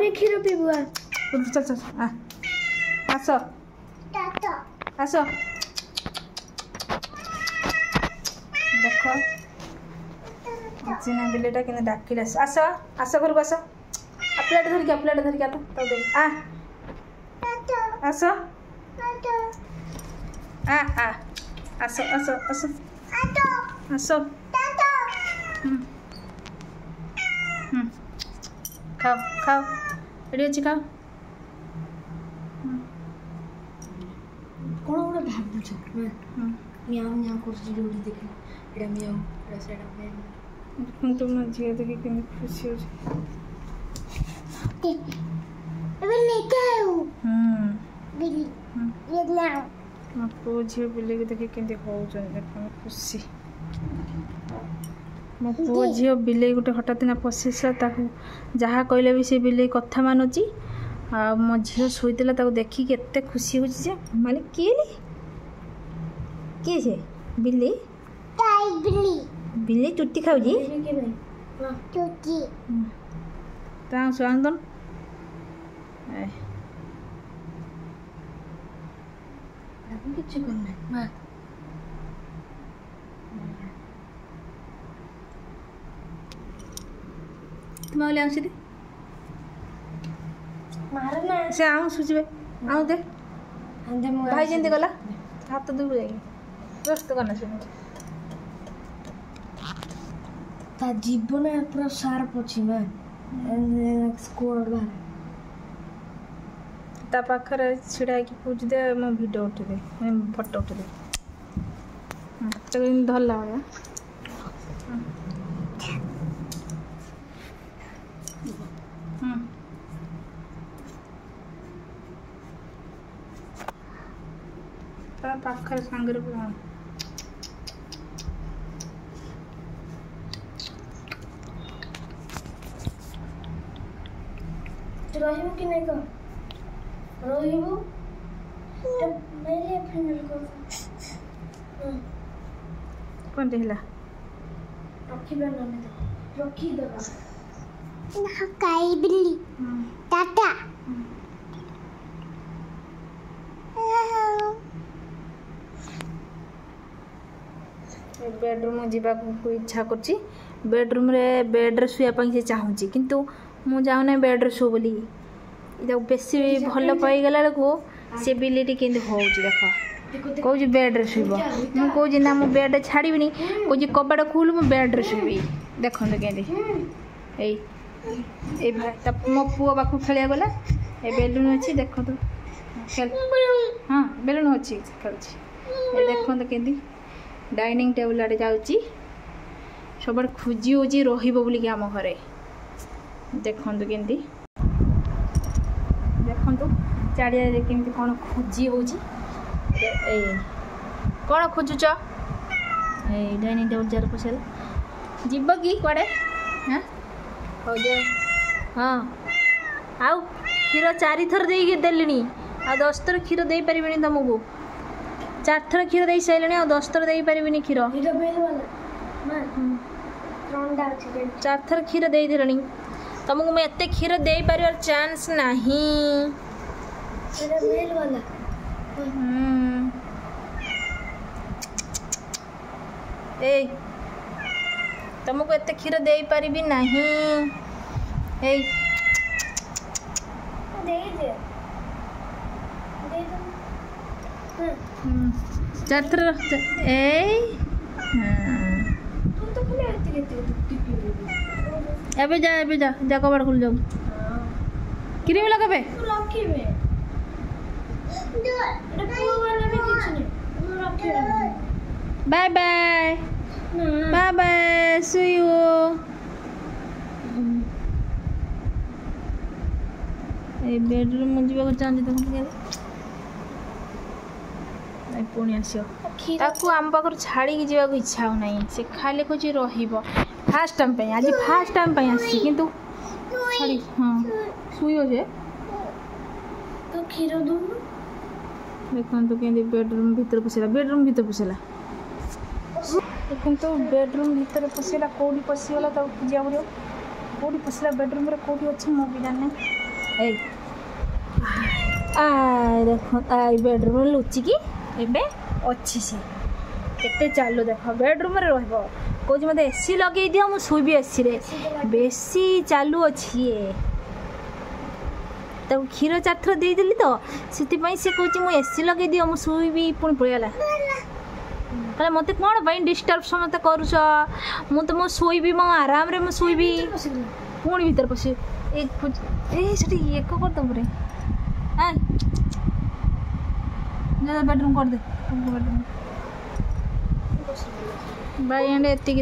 भी क्षीर पीबू चल चल आस आस देख चिना बिलेटा कि डाकिल आस आस आस घर को आस प्लेट धरिक आ आस आस आस आस आस खाओ खाओ रेडी अच्छी खाओ कौन गोटे भावुच मियाँ मियाँ कर देख एटा मियाँ तुम झील देखिए कि खुशी हो मो पु झील बिले को देखिए कि खुशी मो पु झील बिले गोटे हठात ना पशिशा जहाँ कहले भी से बिले कथा मानुची आ मो झील शोला देखिक एत खुशी हो माने किए से बिल्ली बिल्ली चुट्टी खाऊजी स्वागतन किसी करना तुम आंसी दे मारना से आऊँ सुझे आऊँ दे भाई जमी गला हाथ दूर जाएगी व्यस्त करना से ता जीवन पूरा शार्प अच्छी स्कोर बाहर ता पाखरे छिड़ा कि पूछ दे मो वीडियो उठे दे फोटो उठे दे तो धरला भाया ता पाखरे सांगरे रहिबू कि नहीं कह रहिबू मेरे फाइनल कर कौन देला रखी बना में रखी दबा ना काई बिल्ली टाटा बेडरूम जीवा को इच्छा करछि बेडरूम रे बेड रे सुया से चाहूँगी किंतु मु जाऊना बेड रे शो बोली बेसी भल पाई गला को से बिल्ली के देख कौच बेड रे शुब मु कौच ना मु बेड छाड़बी कौच कबाड़ खोल मु बेड रे शुबी देखो के मो पुओ पाक खेलिया गला ए बेलून अच्छी देख तो खेल हाँ बेलून अच्छी खेल देख तो के डाइनिंग टेबल आड़े जाऊँगी सब खोजी होची रोल आम घरे देखु के देखु चारिया केमती कौन खोजी हो कौन खोजुच डाइनिंग टेबल जार पसला जीव कि कड़े हाँ हो जा हाँ आउ क्षीर 4 थर देली आ 10 थर क्षीर दे पारि तुमको 4 थर क्षीर दे सारे आ 10 थर दे पारि क्षीर 4 थर क्षीर दे देनी तुमको मैं एत क्षीर दे पार चांस नहीं ए तुमको एत क्षीर दे पारि नहीं ए 4 थर ए एबे जा कबाड़ खुल जाऊ क्रीम लगाबे bye bye bye bye see you a bedroom जीवा चाहती पुणी आसो आम पाखर छाड़ी जावाक इच्छा हो ना से खाली खोज फास्ट टाइम आज फास्ट टाइम आसी किंतु हाँ शुई जे तो क्षीर दू देखो के बेडरूम भीतर पशला देखो बेडरूम भीतर पशला कौटी पशिगला खोजा पड़ो कौटी पशला बेडरूम कौटी अच्छे मो भी जाने देख बेडरूम लुचिकी एबे अच्छी सी केते चालू देख बेडरूम रे रहबो कहूँ मत एसी लगे दियो मु शुबी एसी रे बेसी चालू अच्छी ताको क्षीर 4 थर देदेली तो से कहूँ मु एसी लगे दियो मु शुबी पुणी पड़ेगा कहले मत कौन डिस्टर्ब समस्त करुच मु तो मो शोबी मो आराम रे मु शोबी पुणी भीतर पशि एक करदे रे बेडरूम कर दे बेडरूम बाई एंड एतिक